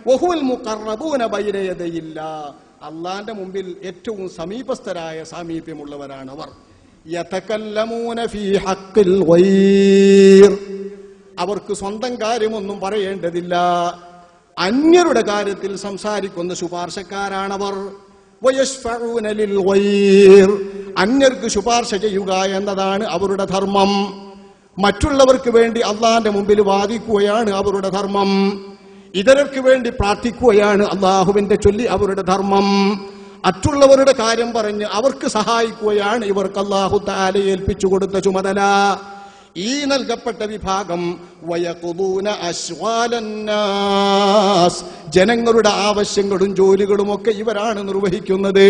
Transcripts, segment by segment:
വഹുൽ മുഖറബൂന ബൈന യദയില്ലാ, അള്ളാന്റെ മുമ്പിൽ ഏറ്റവും സമീപസ്ഥരായ സാമീപ്യമുള്ളവരാണ് അവർ. യതകല്ലമൂന ഫീ ഹഖ്ഖിൽ ഗൈർ, അവർക്ക് സ്വന്തം കാര്യമൊന്നും പറയേണ്ടതില്ല, അന്യരുടെ കാര്യത്തിൽ സംസാരിക്കുന്ന ശുപാർശക്കാരാണവർ. വയശ്ഫഊന ലിൽ ഗൈർ, അന്യർക്ക് ശുപാർശ ചെയ്യുക എന്നതാണ് അവരുടെ ധർമ്മം. മറ്റുള്ളവർക്ക് വേണ്ടി അള്ളാന്റെ മുമ്പിൽ വാദിക്കുകയാണ് അവരുടെ ധർമ്മം. ഇതരർക്ക് വേണ്ടി പ്രാർത്ഥിക്കുകയാണ് അള്ളാഹുവിന്റെ ചൊല്ലി അവരുടെ ധർമ്മം. മറ്റുള്ളവരുടെ കാര്യം പറഞ്ഞ് അവർക്ക് സഹായിക്കുകയാണ് ഇവർക്ക് അല്ലാഹു തആല ഏൽപ്പിച്ചു കൊടുത്ത ചുമതല. ഈ നൽകപ്പെട്ട വിഭാഗം വയഖുദൂന അശ്വാലന്നാസ്, ജനങ്ങളുടെ ആവശ്യങ്ങളും ജോലികളും ഒക്കെ ഇവരാണ് നിർവഹിക്കുന്നത്.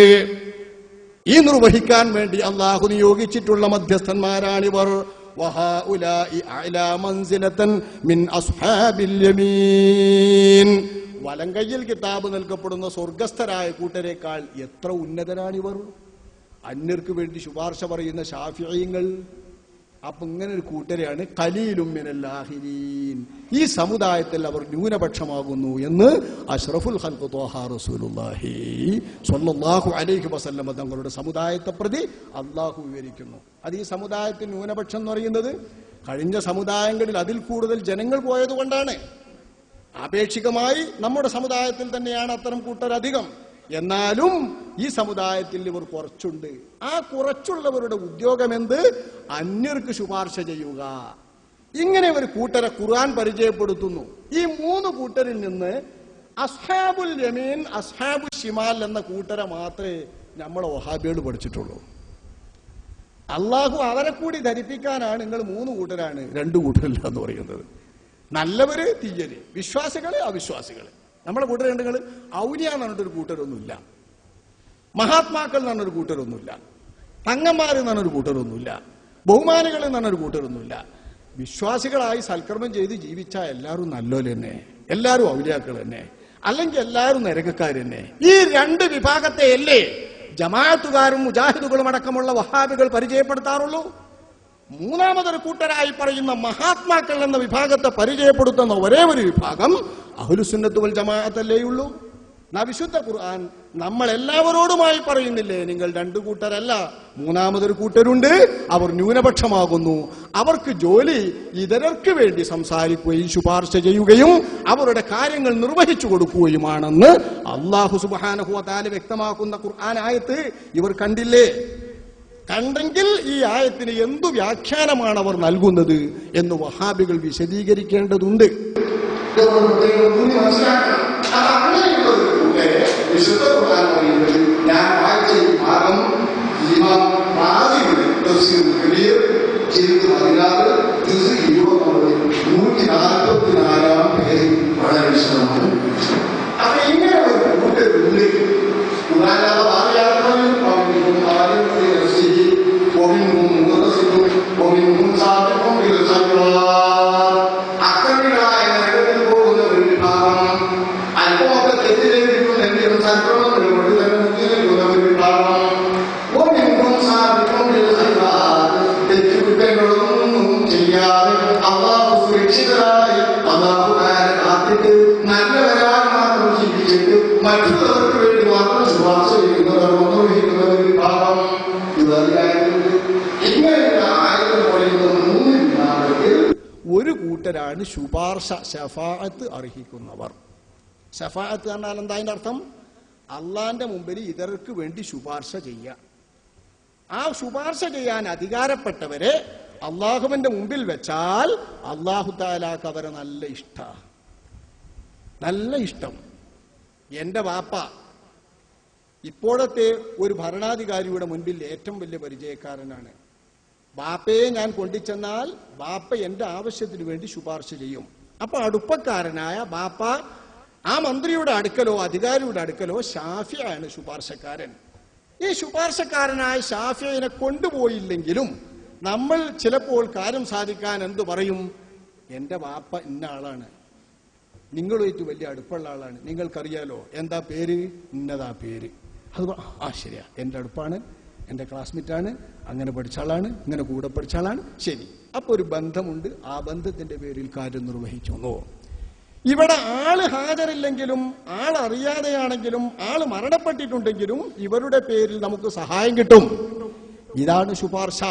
ഈ നിർവഹിക്കാൻ വേണ്ടി അള്ളാഹു നിയോഗിച്ചിട്ടുള്ള മധ്യസ്ഥന്മാരാണിവർ. വഹഉലാഇ അഅലാ മൻസിലതൻ മിൻ അസ്ഹാബിൽ യമീൻ, വലങ്കയ്യിൽ കിതാബ് നൽകപ്പെടുന്ന സ്വർഗസ്ഥരായ കൂട്ടരേക്കാൾ എത്ര ഉന്നതരാണിവർ. അന്യർക്ക് വേണ്ടി ശുപാർശ പറയുന്ന ശാഫിഈങ്ങൾ. അപ്പൊ ഇങ്ങനെ ഒരു കൂട്ടരെയാണ് ഖലീലും മിനൽ ആഖിരീൻ, ഈ സമുദായത്തിൽ അവർ ന്യൂനപക്ഷമാകുന്നു എന്ന് അഷ്റഫുൽ ഖൽഖ് ത്വാഹ റസൂലുള്ളാഹി സ്വല്ലല്ലാഹു അലൈഹി വസല്ലം തങ്ങളുടെ സമുദായത്തെ പ്രതി അള്ളാഹു വിവരിക്കുന്നു. അത് ഈ സമുദായത്തിൽ ന്യൂനപക്ഷം എന്ന് പറയുന്നത് കഴിഞ്ഞ സമുദായങ്ങളിൽ അതിൽ കൂടുതൽ ജനങ്ങൾ പോയതുകൊണ്ടാണ്. ആപേക്ഷികമായി നമ്മുടെ സമുദായത്തിൽ തന്നെയാണ് അത്തരം കൂട്ടരധികം. എന്നാലും ഈ സമുദായത്തിൽ ഇവർ കുറച്ചുണ്ട്. ആ കുറച്ചുള്ളവരുടെ ഉദ്യോഗം എന്ത്? അന്യർക്ക് ശുപാർശ ചെയ്യുക. ഇങ്ങനെ ഒരു കൂട്ടരെ ഖുർആൻ പരിചയപ്പെടുത്തുന്നു. ഈ മൂന്ന് കൂട്ടരിൽ നിന്ന് അസ്ഹാബുൽ യമീൻ, അസ്ഹാബുൽ ഷിമാൽ എന്ന കൂട്ടരെ മാത്രമേ നമ്മളെ വഹാബികൾ പഠിച്ചിട്ടുള്ളൂ. അള്ളാഹു അവരെ കൂടി ധരിപ്പിക്കാനാണ് നിങ്ങൾ മൂന്ന് കൂട്ടരാണ്, രണ്ടു കൂട്ടരല്ല എന്ന് പറയുന്നത്. നല്ലവര്, തീയര്, വിശ്വാസികള്, അവിശ്വാസികള്. നമ്മുടെ കൂട്ടരുണ്ടെങ്കിൽ ഔലിയ എന്ന് പറഞ്ഞിട്ടൊരു കൂട്ടരൊന്നുമില്ല, മഹാത്മാക്കൾ എന്ന് പറഞ്ഞൊരു കൂട്ടരൊന്നുമില്ല, തങ്ങന്മാർ എന്ന് പറഞ്ഞൊരു കൂട്ടരൊന്നുമില്ല, ബഹുമാനികൾ എന്ന് പറഞ്ഞൊരു കൂട്ടരൊന്നുമില്ല. വിശ്വാസികളായി സൽക്കർമ്മം ചെയ്ത് ജീവിച്ച എല്ലാവരും നല്ലോല് തന്നെ, എല്ലാവരും ഔലിയാക്കൾ തന്നെ, അല്ലെങ്കിൽ എല്ലാവരും നരകക്കാർ തന്നെ. ഈ രണ്ട് വിഭാഗത്തെ അല്ലേ ജമാഅത്തുകാരും മുജാഹിദുകളും അടക്കമുള്ള വഹാബികൾ പരിചയപ്പെടുത്താറുള്ളൂ. മൂന്നാമതൊരു കൂട്ടരായി പറയുന്ന മഹാത്മാക്കൾ എന്ന വിഭാഗത്തെ പരിചയപ്പെടുത്തുന്ന ഒരേ ഒരു വിഭാഗം അഹ്ലുസുന്നത്ത് വൽ ജമാഅത്തല്ലേയുള്ളൂ. വിശുദ്ധ ഖുർആൻ നമ്മൾ എല്ലാവരോടുമായി പറയുന്നില്ലേ, നിങ്ങൾ രണ്ടു കൂട്ടരല്ല, മൂന്നാമതൊരു കൂട്ടരുണ്ട്, അവർ ന്യൂനപക്ഷമാകുന്നു. അവർക്ക് ജോലി ഇതരർക്ക് വേണ്ടി സംസാരിക്കുകയും ശുപാർശ ചെയ്യുകയും അവരുടെ കാര്യങ്ങൾ നിർവഹിച്ചു കൊടുക്കുകയുമാണെന്ന് അല്ലാഹു സുബ്ഹാനഹു വ തആല വ്യക്തമാക്കുന്ന ഖുർആൻ ആയത്ത് ഇവർ കണ്ടില്ലേ? കണ്ടെങ്കിൽ ഈ ആയത്തിന് എന്തു വ്യാഖ്യാനമാണ് അവർ നൽകുന്നത് എന്ന് വഹാബികൾ വിശദീകരിക്കേണ്ടതുണ്ട്. മറ്റുള്ളവർക്ക് വേണ്ടി മാത്രം ശുപാർശ ചെയ്യുന്നവർ നിർവഹിക്കുന്ന ഒരു വിഭാഗം ഇതല്ലായിരുന്നു. ഇങ്ങനെയുള്ള ആയത്തിൽ പറയുന്ന മൂന്ന് വിഭാഗത്തിൽ ഒരു കൂട്ടരാണ് ശുപാർശ, ശഫാഅത്ത് അർഹിക്കുന്നവർ. ശഫാഅത്ത് എന്നാൽ എന്താ അതിന്റെ അർത്ഥം? അള്ളാന്റെ മുമ്പിൽ ഇതർക്ക് വേണ്ടി ശുപാർശ ചെയ്യുക. ആ ശുപാർശ ചെയ്യാൻ അധികാരപ്പെട്ടവരെ അള്ളാഹുവിന്റെ മുമ്പിൽ വെച്ചാൽ അള്ളാഹു തആലാക്ക് അവരെ നല്ല ഇഷ്ടം. എന്റെ വാപ്പ ഇപ്പോഴത്തെ ഒരു ഭരണാധികാരിയുടെ മുൻപിൽ ഏറ്റവും വലിയ പരിചയക്കാരനാണ്. ബാപ്പയെ ഞാൻ കൊണ്ടിച്ചെന്നാൽ ബാപ്പ എന്റെ ആവശ്യത്തിന് വേണ്ടി ശുപാർശ ചെയ്യും. അപ്പൊ അടുപ്പക്കാരനായ ബാപ്പ ആ മന്ത്രിയുടെ അടുക്കലോ അധികാരിയുടെ അടുക്കലോ ഷാഫിയാണ് ശുപാർശക്കാരൻ. ഈ ശുപാർശക്കാരനായ ഷാഫിയെ കൊണ്ടുപോയില്ലെങ്കിലും നമ്മൾ ചിലപ്പോൾ കാര്യം സാധിക്കാൻ എന്തു പറയും? എന്റെ വാപ്പ ഇന്ന ആളാണ്, നിങ്ങളുമായിട്ട് വലിയ അടുപ്പുള്ള ആളാണ്, നിങ്ങൾക്കറിയാലോ, എന്താ പേര്? ഇന്നതാ പേര്. അത് ശരിയാ, എന്റെ അടുപ്പാണ്, എന്റെ ക്ലാസ്മേറ്റാണ്, അങ്ങനെ പഠിച്ച ആളാണ്, ഇങ്ങനെ കൂടെ പഠിച്ച ആളാണ്, ശരി. അപ്പൊ ഒരു ബന്ധമുണ്ട്, ആ ബന്ധത്തിന്റെ പേരിൽ കാര്യം നിർവഹിക്കുന്നു. ഇവിടെ ആള് ഹാജരില്ലെങ്കിലും ആളറിയാതെയാണെങ്കിലും ആള് മരണപ്പെട്ടിട്ടുണ്ടെങ്കിലും ഇവരുടെ പേരിൽ നമുക്ക് സഹായം കിട്ടും. ഇതാണ് ശുപാർശ.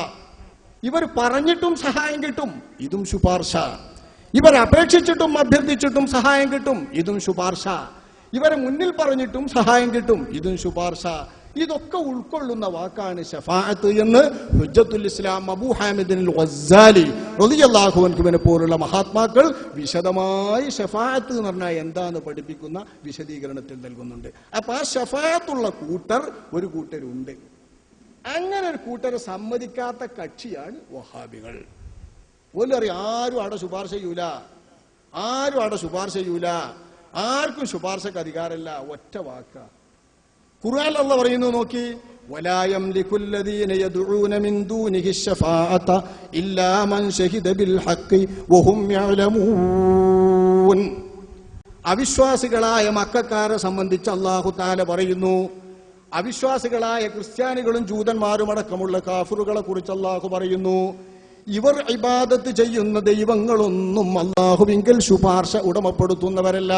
ഇവർ പറഞ്ഞിട്ടും സഹായം കിട്ടും, ഇതും ശുപാർശ. ഇവർ അപേക്ഷിച്ചിട്ടും അഭ്യർത്ഥിച്ചിട്ടും സഹായം കിട്ടും, ഇതും ശുപാർശ. ഇവരെ മുന്നിൽ പറഞ്ഞിട്ടും സഹായം കിട്ടും, ഇതും ശുപാർശ. ഇതൊക്കെ ഉൾക്കൊള്ളുന്ന വാക്കാണ് ശഫാഅത്ത് എന്ന് ഹുജ്ജത്തുൽ ഇസ്ലാം അബൂ ഹാമിദ് അൽ ഗസ്സാലി റളിയല്ലാഹു അൻഹുവിനെ പോലുള്ള മഹാത്മാക്കൾ വിശദമായി ശഫാഅത്ത് എന്ന് പറഞ്ഞാൽ എന്താന്ന് പഠിപ്പിക്കുന്ന വിശദീകരണത്തിൽ നൽകുന്നുണ്ട്. അപ്പൊ ആ ശഫാഅത്തുള്ള ഒരു കൂട്ടരുണ്ട്. അങ്ങനെ ഒരു കൂട്ടരെ സമ്മതിക്കാത്ത കക്ഷിയാണ് വഹാബികൾ. ഓലറിയാം ആരും അവിടെ ശുപാർശ ചെയ്യൂല, ആർക്കും ശുപാർശക്ക് അധികാരമില്ല. ഒറ്റ വാക്ക ഖുർആനിൽ അല്ലാഹു പറയുന്നു, നോക്കി, വലാ യംലികുല്ലദീന യദ്ഊന മിൻ ദൂനിഹി ശഫാഅത ഇല്ലാ മൻ ശഹിദ ബിൽ ഹഖ് വഹും യഅലമൂൻ. അവിശ്വാസികളായ മക്കക്കാരെ സംബന്ധിച്ച് അല്ലാഹു തആല പറയുന്നു, അവിശ്വാസികളായ ക്രിസ്ത്യാനികളും ജൂതന്മാരും അടക്കമുള്ള കാഫിറുകളെ കുറിച്ച് അല്ലാഹു പറയുന്നു, ഇവർ ഇബാദത്ത് ചെയ്യുന്ന ദൈവങ്ങളൊന്നും അല്ലാഹുവിങ്കൽ ശുപാർശ ഉടമപ്പെടുത്തുന്നവരല്ല,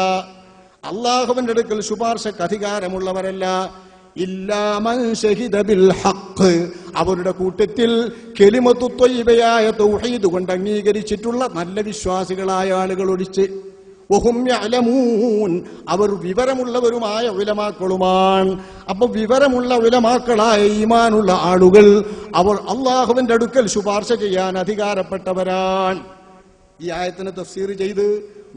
അല്ലാഹുവിന്റെ അടുക്കൽ ശുപാർശക്ക് അധികാരമുള്ളവരല്ല. ഇല്ലാ മൻ ശഹിദ ബിൽ ഹഖ്, അവരുടെ കൂട്ടത്തിൽ കലിമത്തു ത്വയ്യിബയായ തൗഹീദ് കൊണ്ട് അംഗീകരിച്ചിട്ടുള്ള നല്ല വിശ്വാസികളായ ആളുകൾ ഒഴിച്ച്. വഹും യഅലമൂൻ, അവർ വിവരമുള്ളവരുമായ ഉലമാക്കളുമാണ്. അപ്പൊ വിവരമുള്ള ഉലമാക്കളായ ഈമാനുള്ള ആളുകൾ അവർ അല്ലാഹുവിന്റെ അടുക്കൽ ശുപാർശ ചെയ്യാൻ അധികാരപ്പെട്ടവരാണ്. ഈ ആയത്തിന് തഫ്സീർ ചെയ്ത്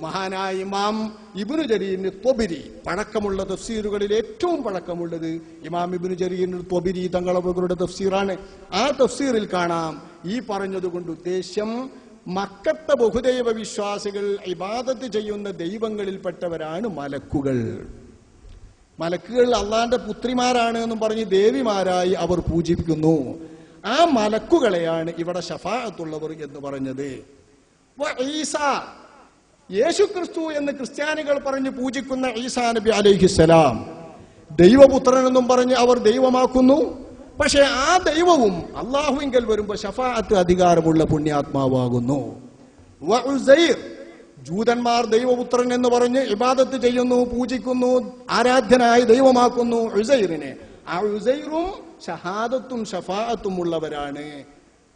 മഹാനായ ഇമാം ഇബ്നു ജരീർ ത്വബരി, പഴക്കമുള്ള തഫ്സീറുകളിൽ ഏറ്റവും പഴക്കമുള്ളത് ഇമാം ഇബ്നു ജരീർ ത്വബരി തങ്ങളുടെ തഫ്സീറാണ്. ആ തഫ്സീറിൽ കാണാം, ഈ പറഞ്ഞതുകൊണ്ട് ഉദ്ദേശ്യം മക്കത്തെ ബഹുദൈവ വിശ്വാസികൾ ഇബാദത്ത് ചെയ്യുന്ന ദൈവങ്ങളിൽപ്പെട്ടവരാണ് മലക്കുകൾ. മലക്കുകൾ അള്ളാന്റെ പുത്രിമാരാണ് എന്നും പറഞ്ഞ് ദേവിമാരായി അവർ പൂജിപ്പിക്കുന്നു. ആ മലക്കുകളെയാണ് ഇവിടെ ശഫാഅത്തുള്ളവർ എന്ന് പറഞ്ഞത്. ഈസ, യേശുക്രിസ്തു എന്ന് ക്രിസ്ത്യാനികൾ പറഞ്ഞ് പൂജിക്കുന്ന ഈസാ നബി അലൈഹിസ്സലാം ദൈവപുത്രൻ എന്നും പറഞ്ഞ് അവർ ദൈവമാക്കുന്നു. പക്ഷെ ആ ദൈവവും അള്ളാഹുവിങ്കൽ വരുമ്പോ ശഫാഅത്ത് അധികാരമുള്ള പുണ്യാത്മാവാകുന്നു. ഉസൈർ, ജൂതന്മാർ ദൈവപുത്രൻ എന്ന് പറഞ്ഞ് ഇബാദത്ത് ചെയ്യുന്നു, പൂജിക്കുന്നു, ആരാധ്യനായി ദൈവമാക്കുന്നു ഉസൈറിനെ. ആ ഉസൈറും ഷഹാദത്തും ശഫാഅത്തും ഉള്ളവരാണ്.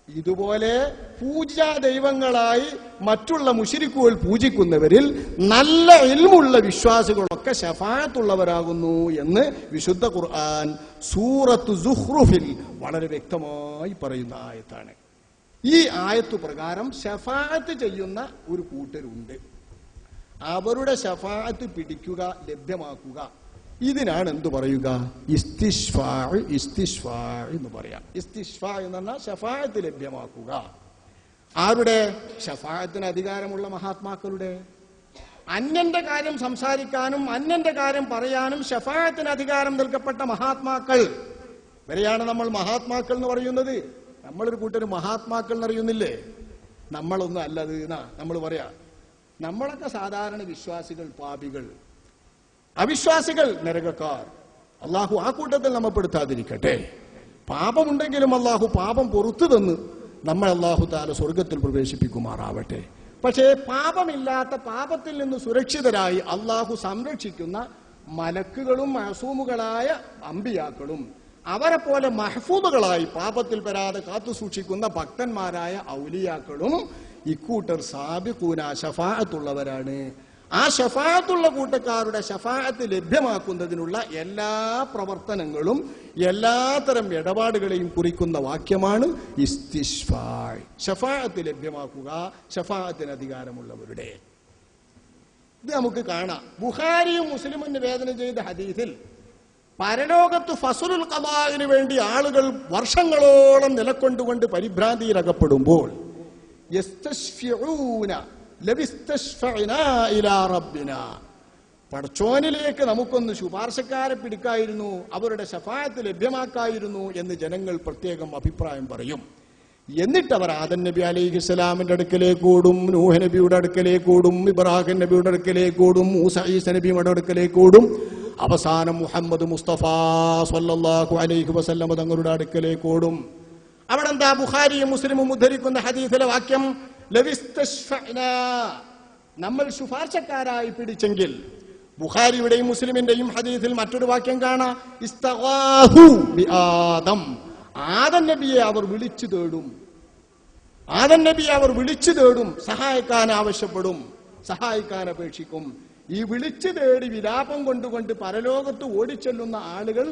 ഇതുപോലെ പൂജാ ദൈവങ്ങളായി മറ്റുള്ള മുശ്രിക്കുകൾ പൂജിക്കുന്നവരിൽ നല്ല ഇൽമുള്ള വിശ്വാസികളൊക്കെ ശഫാഅത്തുള്ളവരാകുന്നു എന്ന് വിശുദ്ധ ഖുർആൻ സൂറത്തു സുഖ്റുഫിൽ വളരെ വ്യക്തമായി പറയുന്ന ആയത്താണ്. ഈ ആയത്തു പ്രകാരം ശഫാഅത്ത് ചെയ്യുന്ന ഒരു കൂട്ടരുണ്ട്. അവരുടെ ശഫാഅത്ത് പിടിക്കുക, ലഭ്യമാക്കുക, ഇതിനാണ് എന്തു പറയുക? ഇസ്തിശ്ഫാ എന്ന് പറയാം. ഇസ്തിശ്ഫാ എന്ന് പറഞ്ഞാൽ ശഫാഅത്ത് ലഭ്യമാക്കുക. ആരുടെ? ശഫാഅത്തിന് അധികാരമുള്ള മഹാത്മാക്കളുടെ. അന്യന്റെ കാര്യം സംസാരിക്കാനും അന്യന്റെ കാര്യം പറയാനും ശഫാഅത്തിന് അധികാരം നൽകപ്പെട്ട മഹാത്മാക്കൾ വരെയാണ് നമ്മൾ മഹാത്മാക്കൾ എന്ന് പറയുന്നത്. നമ്മളൊരു കൂട്ടര് മഹാത്മാക്കൾ എന്നറിയുന്നില്ലേ? നമ്മളൊന്നും അല്ലത് എന്നാ നമ്മൾ പറയാ. നമ്മളൊക്കെ സാധാരണ വിശ്വാസികൾ, പാപികൾ, അവിശ്വാസികൾ, നരകക്കാർ. അള്ളാഹു ആ കൂട്ടത്തിൽ നമ്മെ പെടുത്താതിരിക്കട്ടെ. പാപമുണ്ടെങ്കിലും അള്ളാഹു പാപം പുറത്തു തന്ന് നമ്മൾ അള്ളാഹു താല സ്വർഗത്തിൽ പ്രവേശിപ്പിക്കുമാറാവട്ടെ. പക്ഷേ പാപമില്ലാത്ത, പാപത്തിൽ നിന്ന് സുരക്ഷിതരായി അള്ളാഹു സംരക്ഷിക്കുന്ന മലക്കുകളും മഅസൂമുകളായ അമ്പിയാക്കളും അവരെ പോലെ മഹ്ഫൂദുകളായി പാപത്തിൽ പെടാതെ കാത്തു സൂക്ഷിക്കുന്ന ഭക്തന്മാരായ ഔലിയാക്കളും ഇക്കൂട്ടർ സാബിഖൂന, ശഫാഅത്തുള്ളവരാണ്. ആ ശഫാഅത്തുള്ള കൂട്ടക്കാരുടെ ശഫാഅത്ത് ലഭ്യമാക്കുന്നതിനുള്ള എല്ലാ പ്രവർത്തനങ്ങളും എല്ലാത്തരം ഇടപാടുകളെയും കുറിക്കുന്ന വാക്യമാണ് ഇസ്തിശ്ഫാ. ശഫാഅത്ത് ലഭ്യമാക്കുക, ശഫാഅത്തിന് അധികാരമുള്ളവരുടെ. ഇത് നമുക്ക് കാണാം. ബുഖാരിയും മുസ്ലിമും നിവേദനം ചെയ്ത ഹദീസിൽ പരലോകത്ത് ഫസ്ലുൽ ഖദാഇന് വേണ്ടി ആളുകൾ വർഷങ്ങളോളം നിലക്കൊണ്ടുകൊണ്ട് പരിഭ്രാന്തിയിലകപ്പെടുമ്പോൾ യസ്തശ്ഫിഊന ലവിസ്തശ്ഫഅനാ ഇലാ റബ്ബിനാ, പടച്ചോനിലേക്ക് നമുക്കൊന്ന് ശുപാർശക്കാരെ പിടിക്കായിരുന്നു, അവരുടെ ശഫാഅത്ത് ലഭ്യമാക്കായിരുന്നു എന്ന് ജനങ്ങൾ പ്രത്യേകം അഭിപ്രായം പറയും. എന്നിട്ടവർ ആദം നബി അലൈഹിസ്സലാമിന്റെ അടുക്കലേക്കോടും, നൂഹ് നബിയുടെ അടുക്കലേക്കോടും, ഇബ്രാഹിം നബിയുടെ അടുക്കലേക്കോടും, മൂസ ഈസ നബിയുടെ അടുക്കലേക്കോടും, അവസാനം മുഹമ്മദ് മുസ്തഫ സ്വല്ലല്ലാഹു അലൈഹി വസല്ലം തങ്ങളുടെ അടുക്കലേക്കോടും. അവിടെ എന്താ? ബുഖാരിയും മുസ്ലിമും ഉദ്ധരിക്കുന്ന ഹദീസിലെ വാക്യം ലവിസ്തശ്ഫഅനാ, നമ്മൾ ശുപാർശക്കാരായി പിടിച്ചെങ്കിൽ ബുഖാരിയുടെയും മുസ്ലിമിന്റെയും ഹദീസിൽ മറ്റൊരു വാക്യം കാണാം, ഇസ്തഗാഹു ബി ആദം. ആദം നബിയെ അവർ വിളിച്ചു തേടും. ആദം നബിയെ അവർ വിളിച്ചു തേടും, സഹായിക്കാൻ ആവശ്യപ്പെടും, സഹായിക്കാൻ അപേക്ഷിക്കും. ഈ വിളിച്ചു തേടി വിലാപം കൊണ്ടുകൊണ്ട് പരലോകത്ത് ഓടിച്ചെല്ലുന്ന ആളുകൾ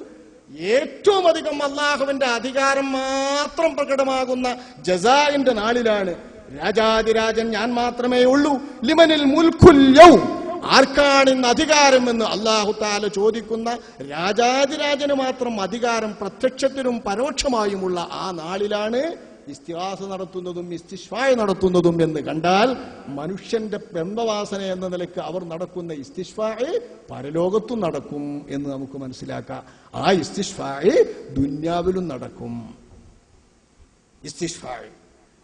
ഏറ്റവും അധികം അല്ലാഹുവിന്റെ അധികാരം മാത്രം പ്രകടമാകുന്ന ജസാഇന്റെ നാളിലാണ്. രാജാതിരാജൻ ഞാൻ മാത്രമേ ഉള്ളൂ, ലിമനിൽ മുൽക്കുൽ യൗം, ആർക്കാണ് ഇന്ന് അധികാരം എന്ന് അല്ലാഹു തആല ചോദിക്കുന്ന രാജാതിരാജന് മാത്രം അധികാരം പ്രത്യക്ഷത്തിലും പരോക്ഷമായുമുള്ള ആ നാളിലാണ് ഇസ്തിഗാസ നടത്തുന്നതും ഇസ്തിശ്ഫാ നടത്തുന്നതും എന്ന് കണ്ടാൽ മനുഷ്യന്റെ ബന്ധവാസന എന്ന നിലയ്ക്ക് അവർ നടക്കുന്ന ഇസ്തിശ്ഫാ പരലോകത്തും നടക്കും എന്ന് നമുക്ക് മനസ്സിലാക്കാം. ആ ഇസ്തിശ്ഫാ ദുന്യാവിലും നടക്കും. ഇസ്തിശ്ഫാ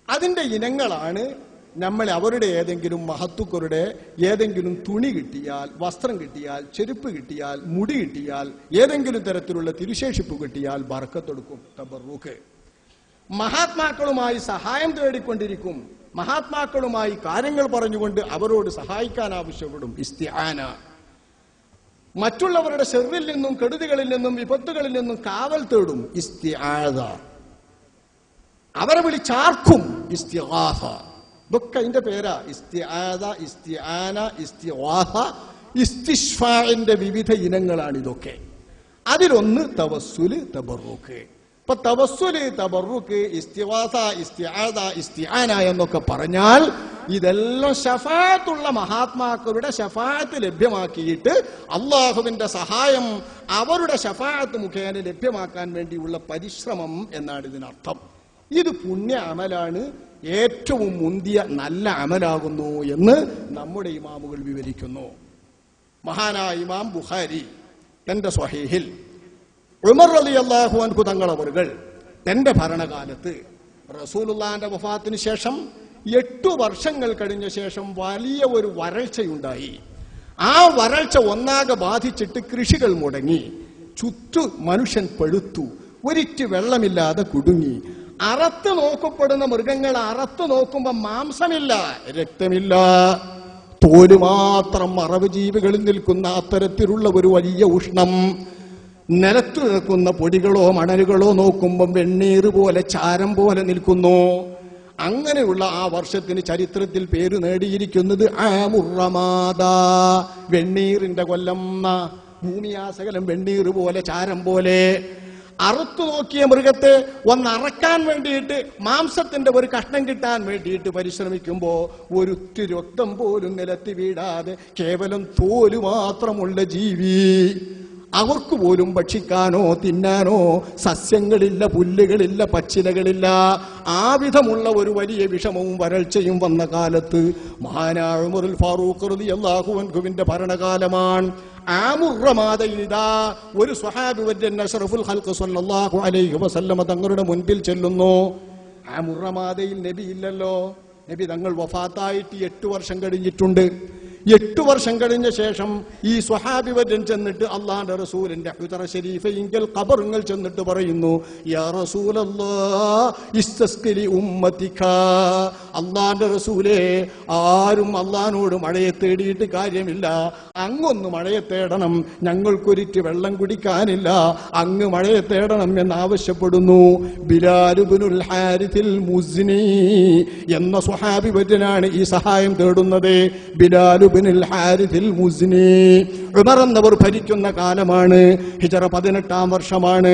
അതിന്റെ ഇനങ്ങളാണ് നമ്മൾ അവരുടെ ഏതെങ്കിലും മഹത്തുക്കളുടെ ഏതെങ്കിലും തുണി കിട്ടിയാൽ, വസ്ത്രം കിട്ടിയാൽ, ചെരുപ്പ് കിട്ടിയാൽ, മുടി കിട്ടിയാൽ, ഏതെങ്കിലും തരത്തിലുള്ള തിരുശേഷിപ്പ് കിട്ടിയാൽ ബർക്കത്തെടുക്കും, തബറൂക്ക്. മഹാത്മാക്കളുമായി സഹായം തേടിക്കൊണ്ടിരിക്കും, മഹാത്മാക്കളുമായി കാര്യങ്ങൾ പറഞ്ഞുകൊണ്ട് അവരോട് സഹായിക്കാൻ ആവശ്യപ്പെടും, ഇസ്തിആന. മറ്റുള്ളവരുടെ ശർറിൽ നിന്നും കെടുതികളിൽ നിന്നും വിപത്തുകളിൽ നിന്നും കാവൽ തേടും, ഇസ്തിആദ. അവരെ വിളിച്ചാർക്കും, ഇസ്തിഗാസ. ഇതൊക്കെ അതിന്റെ പേരാ, ഇസ്തിആദ, ഇസ്തിആന, ഇസ്തിഗാസ, ഇസ്തിശ്ഫാഇന്റെ വിവിധ ഇനങ്ങളാണ് ഇതൊക്കെ. അതിലൊന്ന് തവസ്സുല്, തബറൂക്ക്. ഇപ്പൊ തവസ്സുല്, തബറൂക്ക്, ഇസ്തിഗാസ, ഇസ്തിആദ, ഇസ്തിആന എന്നൊക്കെ പറഞ്ഞാൽ ഇതെല്ലാം ശഫാഅത്തുള്ള മഹാത്മാക്കളുടെ ശഫാഅത്ത് ലഭ്യമാക്കിയിട്ട് അള്ളാഹുവിന്റെ സഹായം അവരുടെ ശഫാഅത്ത് മുഖേന ലഭ്യമാക്കാൻ വേണ്ടിയുള്ള പരിശ്രമം എന്നാണ് ഇതിനർത്ഥം. ഇത് പുണ്യ അമലാണ്, ഏറ്റവും മുന്തിയ നല്ല അമലാകുന്നു എന്ന് നമ്മുടെ ഇമാമുകൾ വിവരിക്കുന്നു. മഹാനായ ഇമാം ബുഖാരി തന്റെ സ്വഹീഹിൽ ഉമർ റളിയല്ലാഹു അൻഹു തങ്ങളവറുകൾ തന്റെ ഭരണകാലത്ത് റസൂലുള്ളാഹിന്റെ വഫാത്തിന് ശേഷം 8 വർഷങ്ങൾ കഴിഞ്ഞ ശേഷം വലിയ ഒരു വരൾച്ചയുണ്ടായി. ആ വരൾച്ച ഒന്നാകെ ബാധിച്ചിട്ട് കൃഷികൾ മുടങ്ങി, ചുറ്റു മനുഷ്യൻ പഴുത്തു, ഒരിറ്റ് വെള്ളമില്ലാതെ കുടുങ്ങി. അറത്ത് നോക്കപ്പെടുന്ന മൃഗങ്ങൾ അറത്ത് നോക്കുമ്പോ മാംസമില്ല, രക്തമില്ല, തോല് മാത്രം മറവ് ജീവികളിൽ നിൽക്കുന്ന അത്തരത്തിലുള്ള ഒരു വലിയ ഉഷ്ണം. നിലത്തു നിൽക്കുന്ന പൊടികളോ മണലുകളോ നോക്കുമ്പം വെണ്ണീർ പോലെ ചാരം പോലെ നിൽക്കുന്നു. അങ്ങനെയുള്ള ആ വർഷത്തിന് ചരിത്രത്തിൽ പേര് നേടിയിരിക്കുന്നത് ആമുറമാദ, വെണ്ണീറിന്റെ കൊല്ലം. ഭൂമിയാസകലം വെണ്ണീർ പോലെ ചാരം പോലെ. അറുത്തു നോക്കിയ മൃഗത്തെ ഒന്നറക്കാൻ വേണ്ടിയിട്ട്, മാംസത്തിന്റെ ഒരു കഷ്ണം കിട്ടാൻ വേണ്ടിയിട്ട് പരിശ്രമിക്കുമ്പോ ഒരുത്തി രക്തം പോലും നിലത്തി വീഴാതെ കേവലം തോല് മാത്രമുള്ള ജീവി. അവർക്ക് പോലും ഭക്ഷിക്കാനോ തിന്നാനോ സസ്യങ്ങളില്ല, പുല്ലുകളില്ല, പച്ചിലകളില്ല. ആ വിധമുള്ള ഒരു വലിയ വിഷമവും വരൾച്ചയും വന്ന കാലത്ത് മഹാനായ ഉമറുൽ ഫാറൂഖ് റളിയല്ലാഹു അൻഹുവിന്റെ ഭരണകാലമാണ്. ആമുറമാദയിൽ ഇതാ ഒരു സ്വഹാബി വര്യൻ അഷ്റഫുൽ ഖൽഖ് സ്വല്ലല്ലാഹു അലൈഹി വസല്ലമ തങ്ങളുടെ മുൻപിൽ ചെല്ലുന്നു. ആമുറമാദയിൽ നബി ഇല്ലല്ലോ. നബി തങ്ങൾ വഫാത്തായിട്ട് 8 വർഷം കഴിഞ്ഞിട്ടുണ്ട്. 8 വർഷം കഴിഞ്ഞ ശേഷം ഈ സ്വഹാബി വര്യൻ ചെന്നിട്ട് അള്ളാന്റെ റസൂലിന്റെ ഹുദറ ശരീഫയിങ്കൽ ഖബറുകൾ ചെന്നിട്ട് പറയുന്നു, യാ റസൂലല്ലാഹ് ഇസ്തസ്ഖി ഉമ്മതിക. അള്ളാന്റെ റസൂലേ, ആരും അള്ളാനോട് മഴയെ തേടിയിട്ട് കാര്യമില്ല, അങ്ങൊന്ന് മഴയെ തേടണം, ഞങ്ങൾക്കൊരിറ്റ് വെള്ളം കുടിക്കാനില്ല, അങ്ങ് മഴയെ തേടണം എന്നാവശ്യപ്പെടുന്നു. ബിലാൽ ഇബ്നുൽ ഹാരിസിൽ മുസ്നി എന്ന സ്വഹാബി വര്യനാണ് ഈ സഹായം തേടുന്നത്. ബിലാൽ ഇബ്നുൽ ഹാരിസിൽ മുസ്നി. ഉമർ എന്നവർ ഭരിക്കുന്ന കാലമാണ്, ഹിജറ 18-ാം വർഷമാണ്.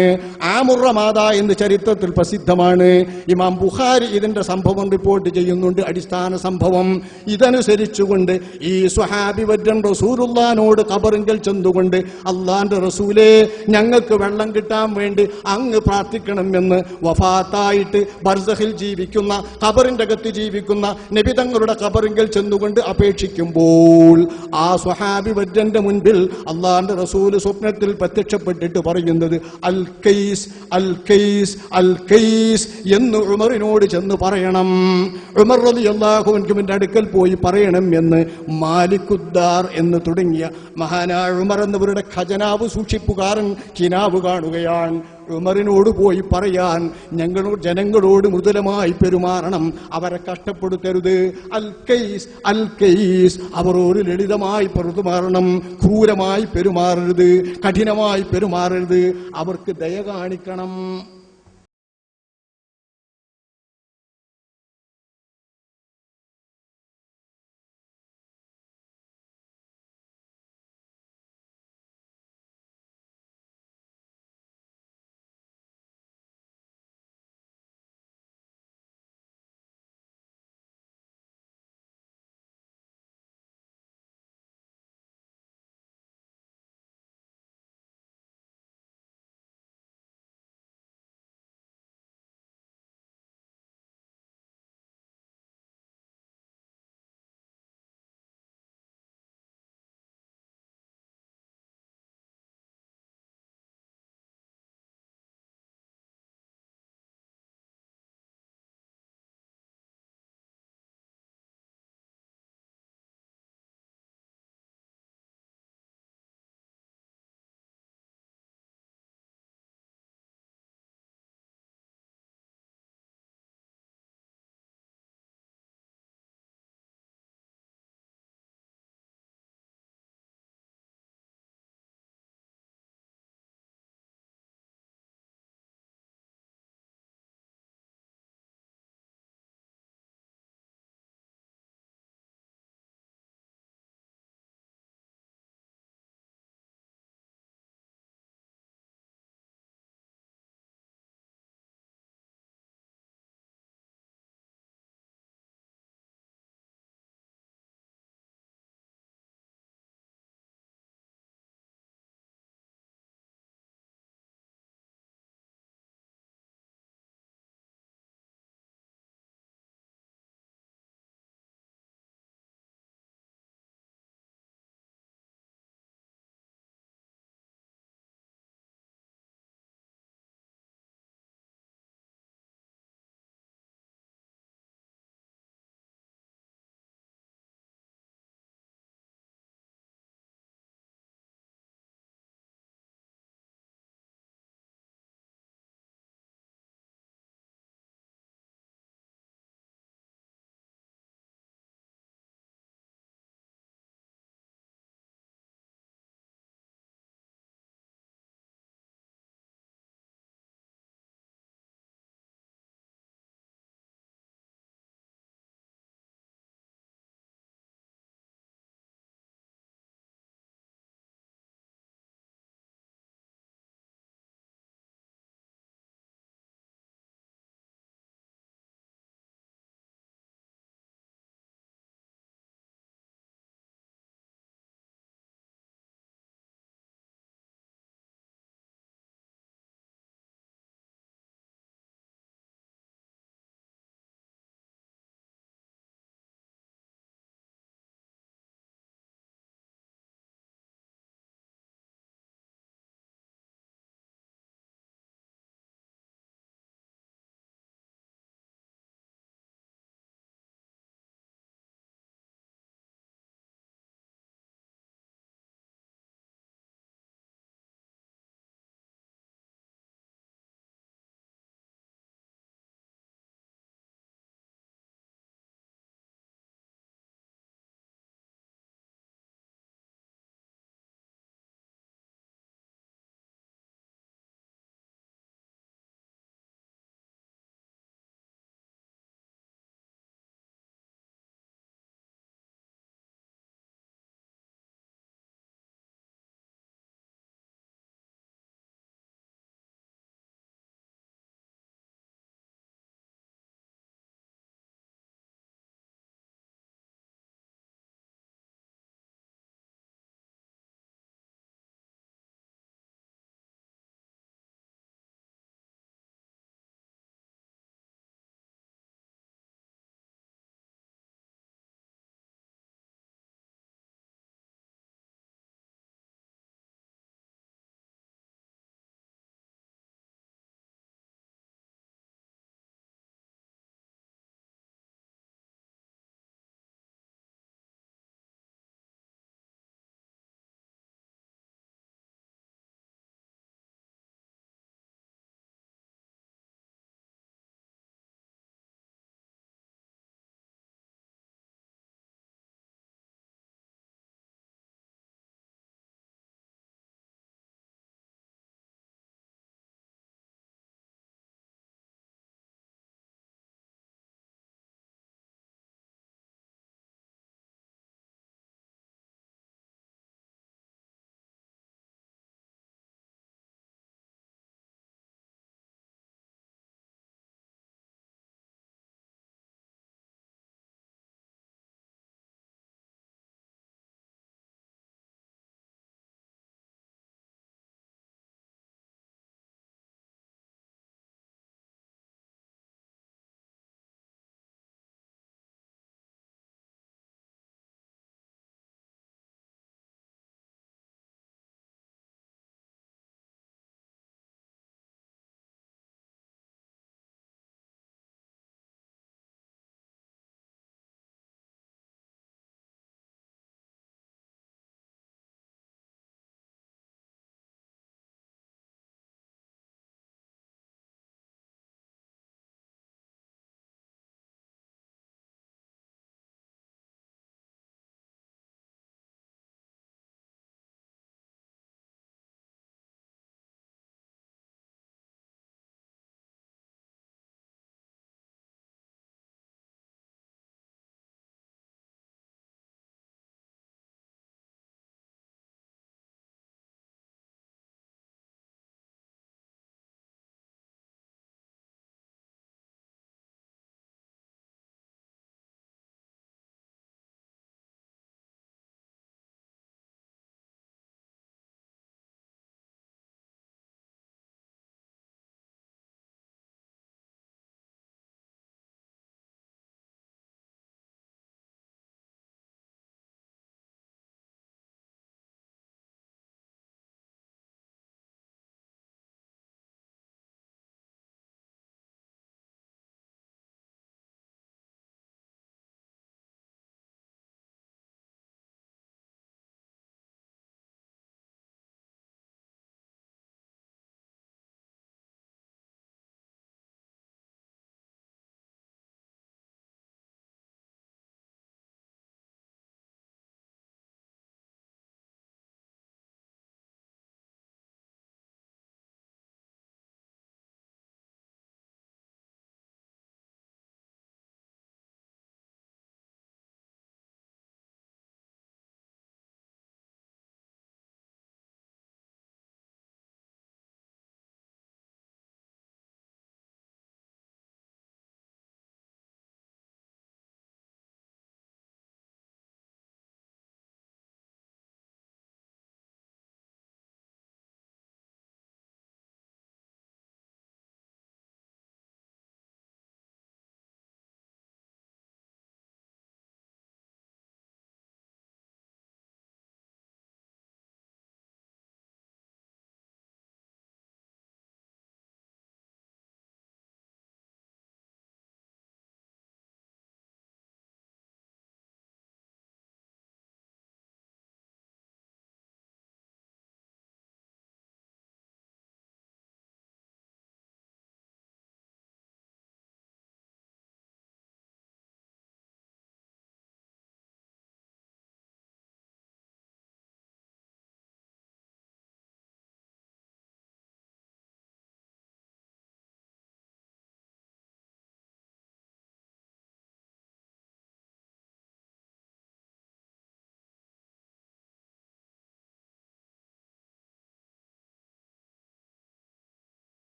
ആമുറമാദ എന്ന് ചരിത്രത്തിൽ പ്രസിദ്ധമാണ്. ഇമാം ബുഖാരി ഇതിന്റെ സംഭവം റിപ്പോർട്ട് ചെയ്യുന്നുണ്ട്, അടിസ്ഥാന സംഭവം. ഇതനുസരിച്ചുകൊണ്ട് ഈ സ്വഹാബി വര്യൻ റസൂലുള്ളാഹിനോട് ഖബറിങ്കൽ ചെന്നുകൊണ്ട്, അള്ളാന്റെ റസൂലേ, ഞങ്ങൾക്ക് വെള്ളം കിട്ടാൻ വേണ്ടി അങ്ങ് പ്രാർത്ഥിക്കണമെന്ന് വഫാത്തായിട്ട് ബർസഖിൽ ജീവിക്കുന്ന, ഖബറിന്റെ അകത്ത് ജീവിക്കുന്ന നബി തങ്ങളുടെ ഖബറിങ്കൽ ചെന്നുകൊണ്ട് അപേക്ഷിക്കുമ്പോൾ ആ സ്വഹാബി വര്യന്റെ മുൻപിൽ അള്ളാന്റെ റസൂല് സ്വപ്നത്തിൽ പ്രത്യക്ഷപ്പെട്ടിട്ട് പറയുന്നത്, അൽ കൈസ്, അൽ കൈസ്, അൽ കൈസ് എന്ന് ഉമറിനോട് ചെന്ന് പറയണം. ഉമർ റളിയല്ലാഹു അൻഹുവിന്റെ അടുക്കൽ പോയി പറയണം എന്ന് മാലിക്കുദ്ദാർ എന്ന് തുടങ്ങിയ മഹാനായ ഉമർ എന്നവരുടെ ഖജനാവ് സൂക്ഷിപ്പുകാരൻ കിനാവ് കാണുകയാണ്. ഉമറിനോട് പോയി പറയാൻ, ഞങ്ങളോട് ജനങ്ങളോട് മൃദുലമായി പെരുമാറണം, അവരെ കഷ്ടപ്പെടുത്തരുത്. അൽ കൈസ് അവരോട് ലളിതമായി പെരുമാറണം, ക്രൂരമായി പെരുമാറരുത്, കഠിനമായി പെരുമാറരുത്, അവർക്ക് ദയ കാണിക്കണം.